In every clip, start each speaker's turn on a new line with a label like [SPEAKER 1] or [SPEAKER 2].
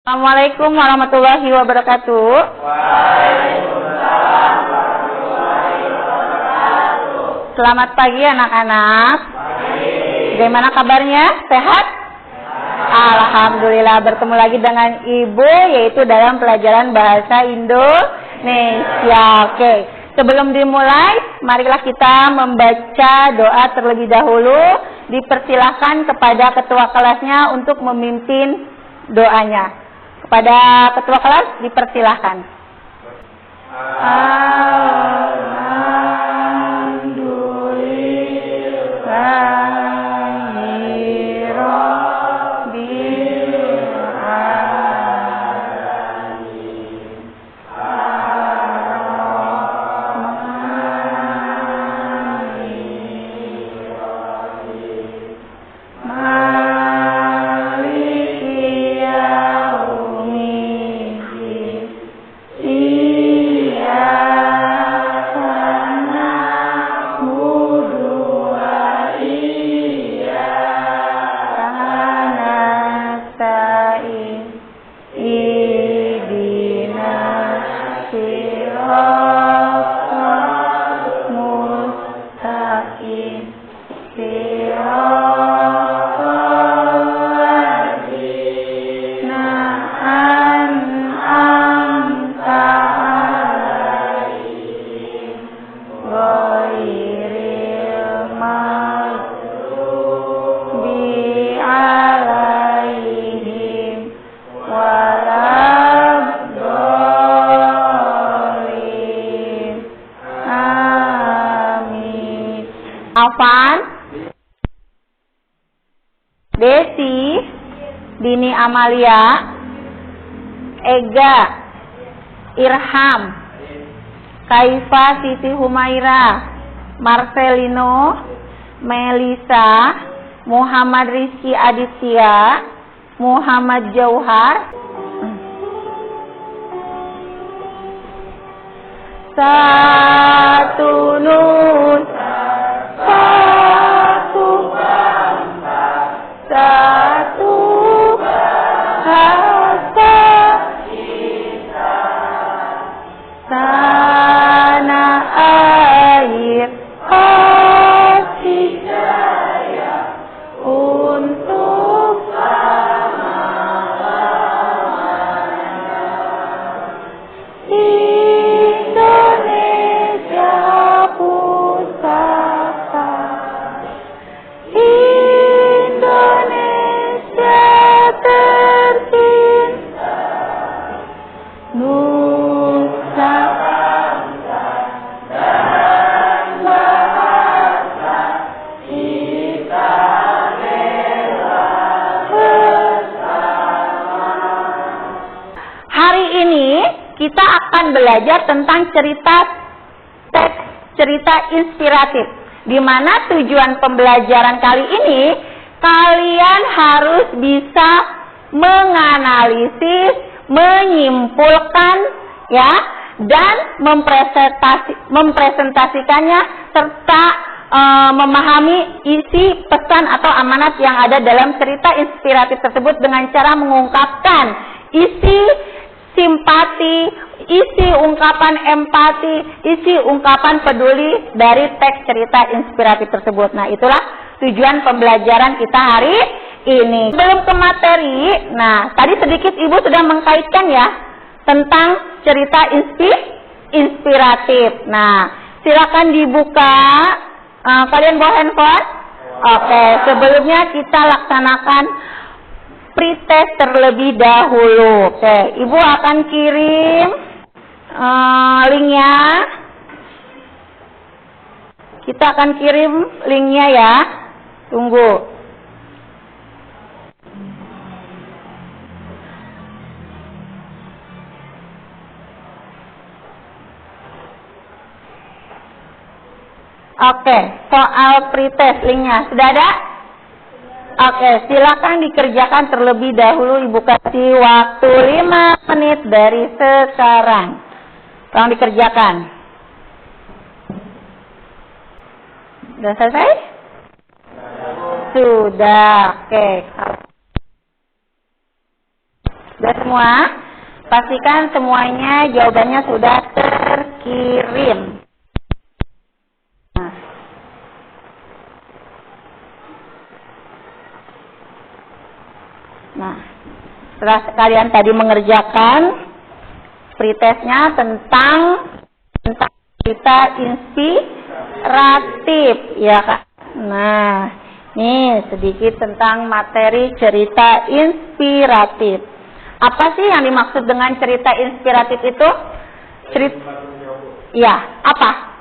[SPEAKER 1] Assalamualaikum warahmatullahi wabarakatuh.
[SPEAKER 2] Waalaikumsalam warahmatullahi wabarakatuh.
[SPEAKER 1] Selamat pagi anak-anak. Bagaimana kabarnya? Sehat? Alhamdulillah, bertemu lagi dengan Ibu yaitu dalam pelajaran bahasa Indonesia. Oke, sebelum dimulai, marilah kita membaca doa terlebih dahulu. Dipersilahkan kepada ketua kelasnya untuk memimpin doanya. Kepada ketua kelas dipersilahkan. Afan, Desi, Dini Amalia, Ega, Irham, Kaifa Siti Humaira, Marcelino, Melisa, Muhammad Rizky Aditya, Muhammad Jauhar, Satu Nusa, satu bangsa, satu bahasa kita, tanah air kasih jaya untuk selama-lamanya. Indonesia pusaka, Indonesia tercinta, nusa bangsa dan bahasa kita bela bersama. Hari ini kita akan belajar tentang teks cerita inspiratif, di mana tujuan pembelajaran kali ini kalian harus bisa menganalisis, menyimpulkan, ya, dan mempresentasikannya serta memahami isi pesan atau amanat yang ada dalam cerita inspiratif tersebut dengan cara mengungkapkan isi simpati, isi ungkapan empati, isi ungkapan peduli dari teks cerita inspiratif tersebut. Nah, itulah tujuan pembelajaran kita hari ini. Sebelum ke materi, nah, tadi sedikit Ibu sudah mengkaitkan ya tentang cerita inspiratif. Nah, silakan dibuka. Kalian bawa handphone? Oke, sebelumnya kita laksanakan pretest terlebih dahulu. Oke, Ibu akan kirim linknya. Kita akan kirim linknya ya. Tunggu. Oke, soal pretest linknya sudah ada? Oke, silakan dikerjakan terlebih dahulu. Ibu kasih waktu 5 menit dari sekarang. Tolong dikerjakan. Sudah selesai? Sudah. Oke. Sudah semua? Pastikan semuanya jawabannya sudah terkirim. Nah, setelah kalian tadi mengerjakan pretestnya tentang cerita inspiratif, ya kan? Nah, ini sedikit tentang materi cerita inspiratif. Apa sih yang dimaksud dengan cerita inspiratif itu? Ya, apa?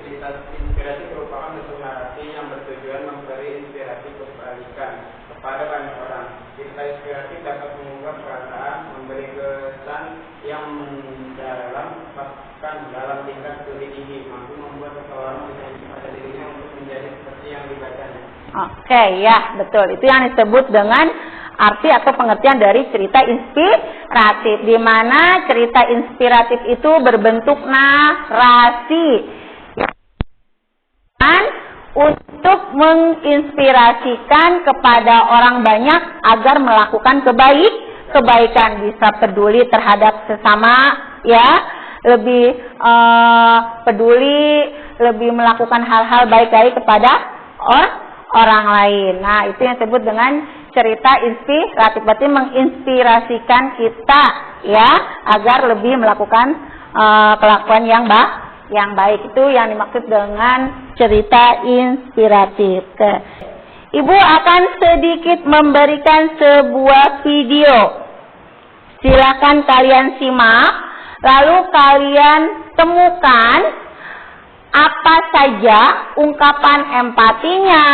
[SPEAKER 2] Cerita inspiratif merupakan bentuk narasi yang bertujuan memberi inspirasi kebalikan kepada banyak orang. Cerita inspiratif dapat mengubah perasaan, memberi kesan yang mendalam, bahkan dalam tingkat studi tinggi, mampu membuat seseorang berjanji pada dirinya untuk menjadi seperti yang dibacanya.
[SPEAKER 1] Oke, ya, betul. Itu yang disebut dengan arti atau pengertian dari cerita inspiratif, di mana cerita inspiratif itu berbentuk narasi untuk menginspirasikan kepada orang banyak agar melakukan kebaikan, bisa peduli terhadap sesama, ya, lebih peduli, lebih melakukan hal-hal baik-baik kepada orang lain. Nah, itu yang disebut dengan cerita inspiratif, berarti menginspirasikan kita, ya, agar lebih melakukan kelakuan yang baik. Itu yang dimaksud dengan cerita inspiratif. Ibu akan sedikit memberikan sebuah video. Silakan kalian simak, lalu kalian temukan apa saja ungkapan empatinya,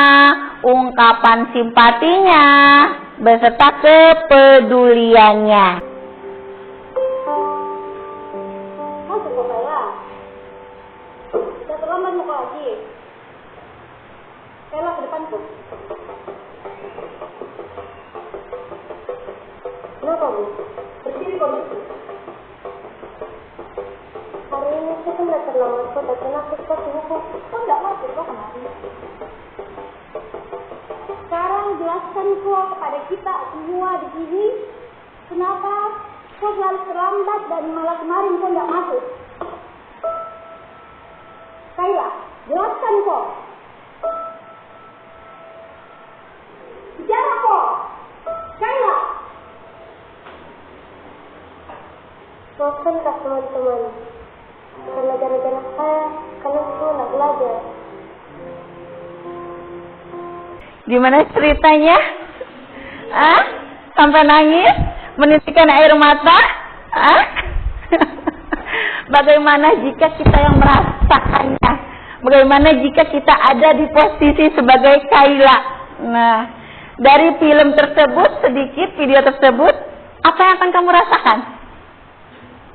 [SPEAKER 1] ungkapan simpatinya, beserta kepeduliannya.
[SPEAKER 3] Masuk ke saya. Sudah terlambat mau lagi. Saya ke depanku. Kenapa, Bu? Berdiri kondisi. Hari ini kita nggak terlambat kok, dan aku seperti hukum. Kok nggak masuk kok kemarin? Sekarang jelaskan kok kepada kita semua di sini, kenapa kok selalu terlambat dan malah kemarin kok nggak masuk? Kayla, jelaskan kok. Bicara kok. Kayla. Maafkan tak teman-teman. Karena gara-gara saya, kalian semua nggak belajar.
[SPEAKER 1] Gimana ceritanya? Sampai nangis? Menitikkan air mata? Bagaimana jika kita yang merasakannya? Bagaimana jika kita ada di posisi sebagai Kayla? Nah, dari film tersebut, sedikit video tersebut, apa yang akan kamu rasakan?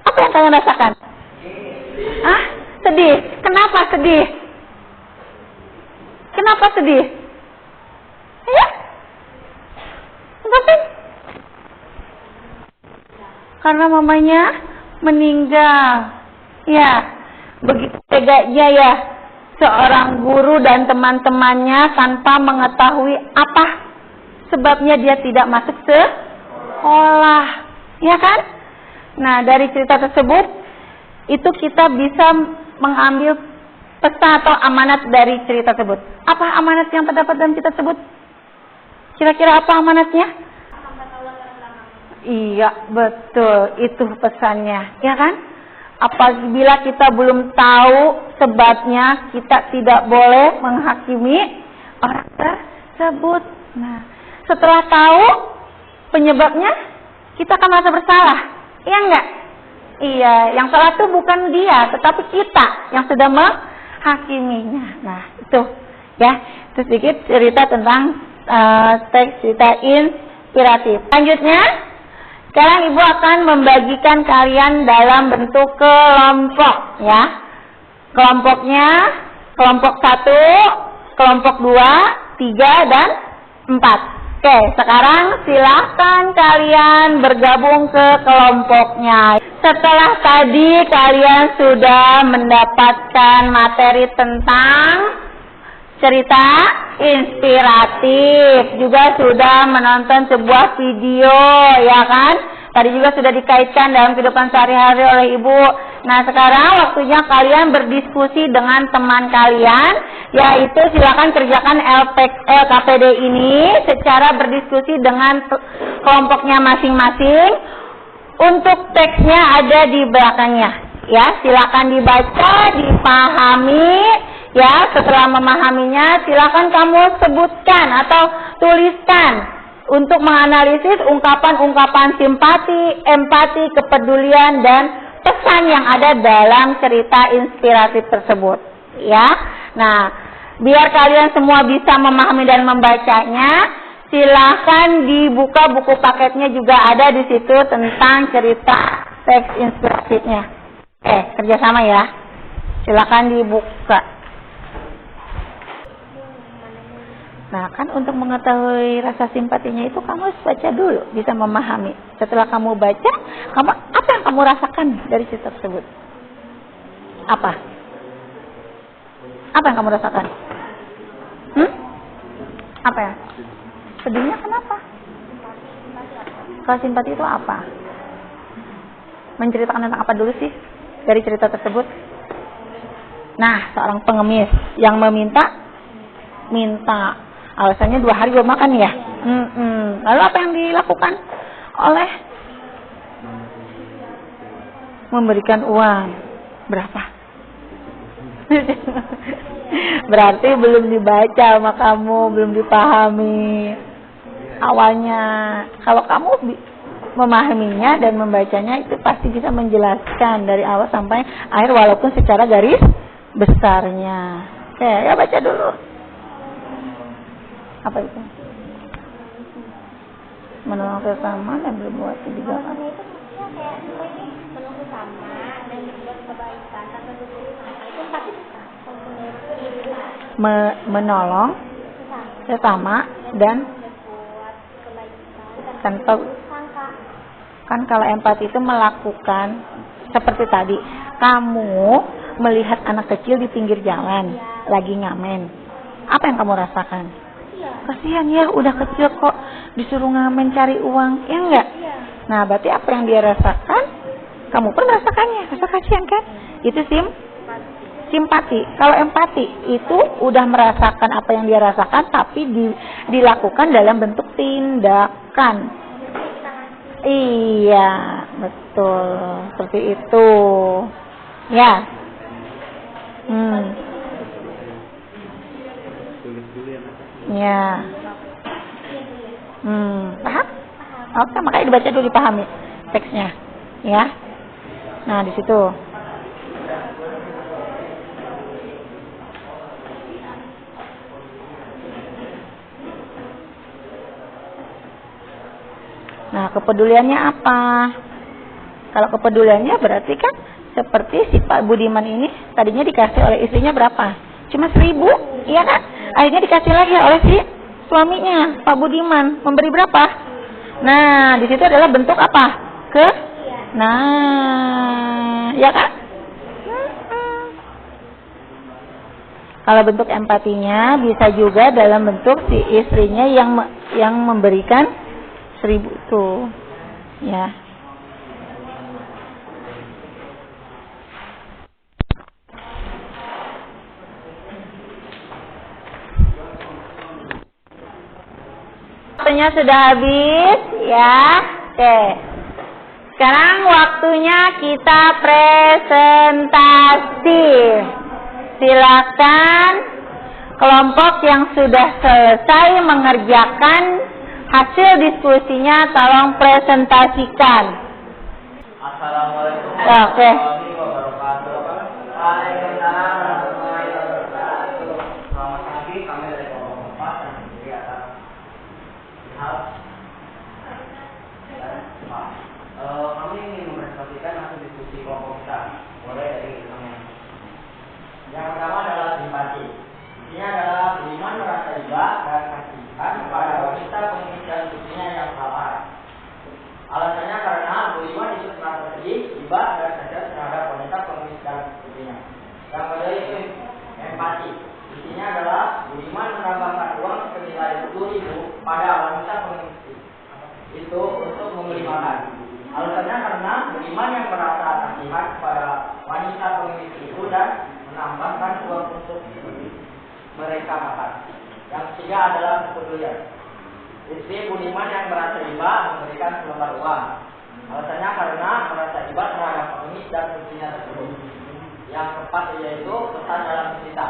[SPEAKER 1] Apa yang kamu rasakan? Sedih. Kenapa sedih? Kenapa sedih? Ya? Kenapa? Karena mamanya meninggal. Ya, begitu teganya ya seorang guru dan teman-temannya tanpa mengetahui apa sebabnya dia tidak masuk sekolah. Ya kan? Nah, dari cerita tersebut itu kita bisa mengambil pesan atau amanat dari cerita tersebut. Apa amanat yang terdapat dalam cerita tersebut? Kira-kira apa amanatnya? Iya, betul. Itu pesannya, ya kan? Apabila kita belum tahu sebabnya, kita tidak boleh menghakimi orang tersebut. Nah, setelah tahu penyebabnya, kita akan merasa bersalah. Iya enggak? Iya, yang salah itu bukan dia, tetapi kita yang sudah menghakiminya. Nah, itu ya, itu sedikit cerita tentang teks cerita inspiratif. Selanjutnya, sekarang Ibu akan membagikan kalian dalam bentuk kelompok, ya. Kelompoknya, kelompok 1, kelompok 2, 3, dan 4. Oke, sekarang silakan kalian bergabung ke kelompoknya. Setelah tadi kalian sudah mendapatkan materi tentang cerita inspiratif, juga sudah menonton sebuah video, ya kan? Tadi juga sudah dikaitkan dalam kehidupan sehari-hari oleh Ibu. Nah, sekarang waktunya kalian berdiskusi dengan teman kalian, yaitu silakan kerjakan LKPD ini secara berdiskusi dengan kelompoknya masing-masing. Untuk teksnya ada di belakangnya. Ya, silakan dibaca, dipahami. Ya, setelah memahaminya, silakan kamu sebutkan atau tuliskan untuk menganalisis ungkapan-ungkapan simpati, empati, kepedulian, dan pesan yang ada dalam cerita inspiratif tersebut. Ya, nah, biar kalian semua bisa memahami dan membacanya, silahkan dibuka buku paketnya, juga ada di situ tentang cerita teks inspiratifnya. Kerjasama ya. Silakan dibuka. Nah, kan untuk mengetahui rasa simpatinya itu kamu harus baca dulu, bisa memahami. Setelah kamu baca, apa yang kamu rasakan dari cerita tersebut? Apa? Apa yang kamu rasakan? Apa ya? Sedihnya kenapa? Kalau simpati itu apa? Menceritakan tentang apa dulu sih dari cerita tersebut? Nah, seorang pengemis yang minta. Alasannya 2 hari belum makan ya. Lalu apa yang dilakukan oleh? Memberikan uang. Berapa? Berarti belum dibaca sama kamu, belum dipahami awalnya. Kalau kamu memahaminya dan membacanya, itu pasti bisa menjelaskan dari awal sampai akhir walaupun secara garis besarnya. Oke, ya baca dulu. Apa itu? Menolong sesama dan berbuat kebijakan.
[SPEAKER 3] Itu maksudnya kayak menolong sesama dan berbuat kebaikan tanpa berbuat itu pasti
[SPEAKER 1] menolong sesama dan
[SPEAKER 3] berbuat kebaikan
[SPEAKER 1] tanpa. Kan kalau empati itu melakukan seperti tadi, kamu melihat anak kecil di pinggir jalan lagi ngamen, apa yang kamu rasakan? Kasihan ya, udah kecil kok disuruh ngamen cari uang, ya enggak? Nah, berarti apa yang dia rasakan, kamu pun rasakannya, rasa kasihan kan? Itu simpati. Kalau empati itu udah merasakan apa yang dia rasakan, tapi dilakukan dalam bentuk tindakan. Iya, betul, seperti itu. Ya. Ya. Paham? Oke, makanya dibaca dulu, dipahami teksnya, ya. Nah, di situ. Nah, kepeduliannya apa? Kalau kepeduliannya berarti kan seperti si Pak Budiman ini tadinya dikasih oleh istrinya berapa? Cuma 1.000, iya kan? Akhirnya dikasih lagi oleh si suaminya, Pak Budiman, memberi berapa? Nah, di situ adalah bentuk apa? Nah, ya kan? Kalau bentuk empatinya bisa juga dalam bentuk si istrinya yang memberikan 1.000 itu, ya. Waktunya sudah habis, ya. Oke. Sekarang waktunya kita presentasi. Silakan kelompok yang sudah selesai mengerjakan hasil diskusinya tolong presentasikan.
[SPEAKER 2] Assalamualaikum
[SPEAKER 1] warahmatullahi
[SPEAKER 2] wabarakatuh. Waalaikumsalam warahmatullahi wabarakatuh. Selamat pagi, kami dari kelompok 4 yang terdiri atas kami ingin mempresentasikan hasil diskusi kelompok kita. Mulai dari yang pertama adalah simpati. Isinya adalah Budiman merasa iba dan kasihan kepada wanita pengisi dan istrinya yang sabar. Alasannya karena Budiman disebut merasa sedih, iba dan kasihan terhadap wanita pengisi dan istrinya. Yang kedua itu empati. Isinya adalah Budiman menambahkan uang senilai 10.000 pada wanita pengisi itu untuk membeli makan.
[SPEAKER 4] Alasannya karena beriman yang merasa nasihat kepada wanita pengemis itu dan menambahkan uang untuk mereka makan. Yang ketiga adalah kepedulian. Istri budiman yang merasa iba memberikan selembar uang. Alasannya karena merasa iba terhadap pengemis dan istrinya tersebut. Yang keempat yaitu pesan dalam cerita.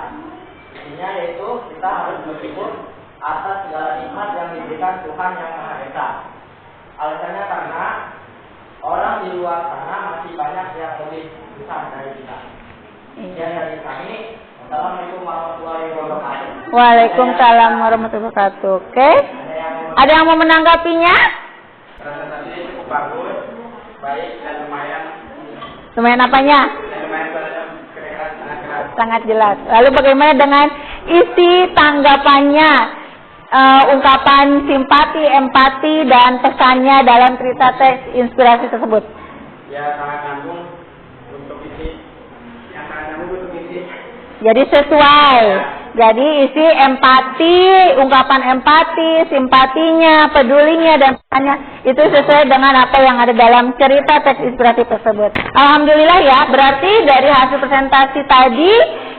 [SPEAKER 4] Intinya yaitu kita harus bersyukur atas segala nikmat yang diberikan Tuhan yang Maha Esa. Alasannya karena orang di luar sana masih banyak yang lebih besar dari kita. Dan dari kami, Assalamualaikum warahmatullahi wabarakatuh.
[SPEAKER 1] Waalaikumsalam warahmatullahi wabarakatuh. Oke. Ada yang mau menanggapinya?
[SPEAKER 2] Presentasinya cukup bagus, baik dan lumayan.
[SPEAKER 1] Lumayan apanya?
[SPEAKER 2] Dan lumayan keras, sangat keras.
[SPEAKER 1] Sangat jelas. Lalu bagaimana dengan isi tanggapannya? Ungkapan simpati, empati, dan pesannya dalam cerita teks inspirasi tersebut.
[SPEAKER 2] Ya sangat nyambung untuk isi. Yang sangat nyambung untuk isi.
[SPEAKER 1] Jadi sesuai. Jadi isi empati, ungkapan empati, simpatinya, pedulinya, dan pesannya itu sesuai dengan apa yang ada dalam cerita teks inspirasi tersebut. Alhamdulillah ya, berarti dari hasil presentasi tadi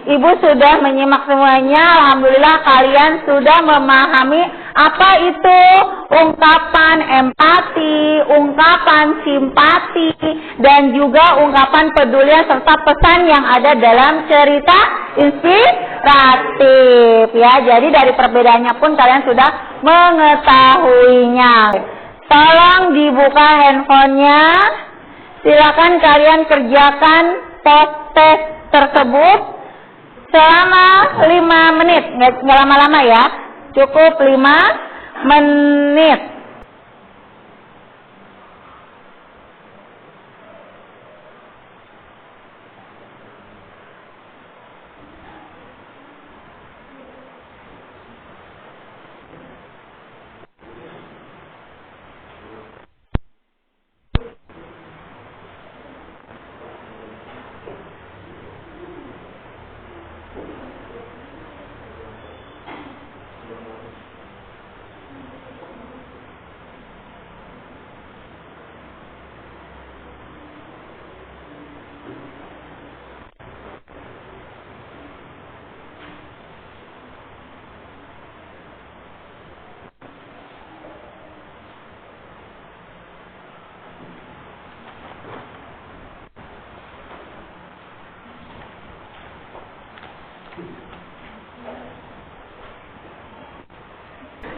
[SPEAKER 1] Ibu sudah menyimak semuanya. Alhamdulillah kalian sudah memahami apa itu ungkapan empati, ungkapan simpati, dan juga ungkapan peduli serta pesan yang ada dalam cerita inspiratif. Ya, jadi dari perbedaannya pun kalian sudah mengetahuinya. Tolong dibuka handphonenya. Silakan kalian kerjakan tes tersebut selama 5 menit, nggak lama-lama ya, cukup 5 menit.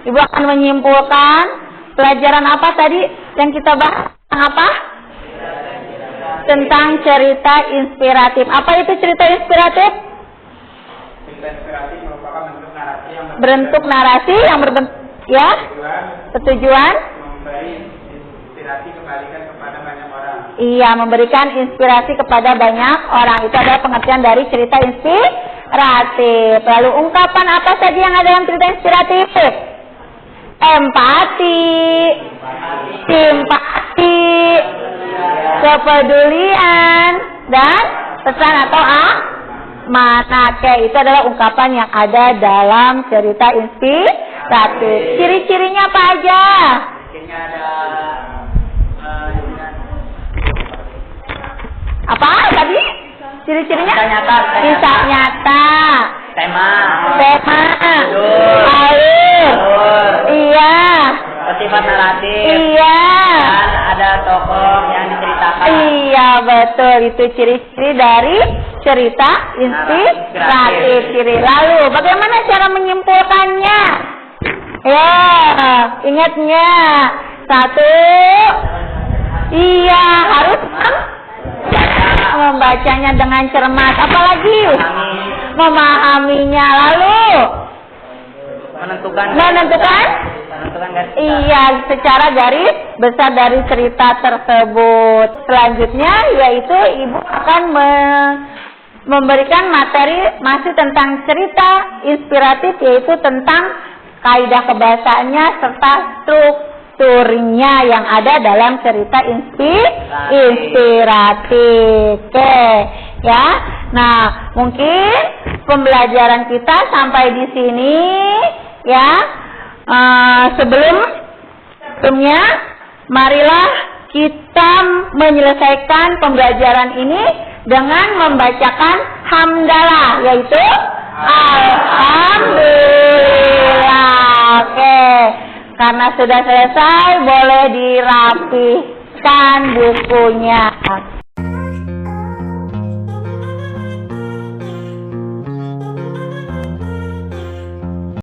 [SPEAKER 1] Ibu akan menyimpulkan pelajaran apa tadi yang kita bahas? Apa? Tentang cerita inspiratif. Apa itu cerita inspiratif?
[SPEAKER 2] Cerita inspiratif merupakan
[SPEAKER 1] bentuk narasi yang berbentuk ya, bertujuan
[SPEAKER 2] memberi inspirasi kebalikan kepada banyak orang.
[SPEAKER 1] Iya, memberikan inspirasi kepada banyak orang. Itu adalah pengertian dari cerita inspiratif. Lalu ungkapan apa tadi yang ada dalam cerita inspiratif? Empati, simpati, kepedulian, dan pesan atau amanat. Itu adalah ungkapan yang ada dalam cerita inspiratif. Ciri-cirinya apa aja?
[SPEAKER 4] Cirinya ada
[SPEAKER 1] Apa tadi? Ciri-cirinya?
[SPEAKER 4] Kisah
[SPEAKER 1] nyata.
[SPEAKER 4] tema,
[SPEAKER 1] alur, iya,
[SPEAKER 4] sifat naratif,
[SPEAKER 1] iya,
[SPEAKER 4] dan ada tokoh yang diceritakan.
[SPEAKER 1] Iya betul, itu ciri-ciri dari cerita inspiratif. Ciri. Lalu bagaimana cara menyimpulkannya? Ya, ingatnya 1, iya harus membacanya dengan cermat. Apalagi memahaminya. Lalu
[SPEAKER 4] menentukan
[SPEAKER 1] iya secara garis besar dari cerita tersebut. Selanjutnya yaitu ibu akan memberikan materi masih tentang cerita inspiratif, yaitu tentang kaidah kebahasaannya serta strukturnya yang ada dalam cerita inspiratif. Oke, ya. Nah, mungkin pembelajaran kita sampai di sini, ya. Sebelumnya, marilah kita menyelesaikan pembelajaran ini dengan membacakan hamdalah, yaitu alhamdulillah. Oke, karena sudah selesai boleh dirapihkan bukunya.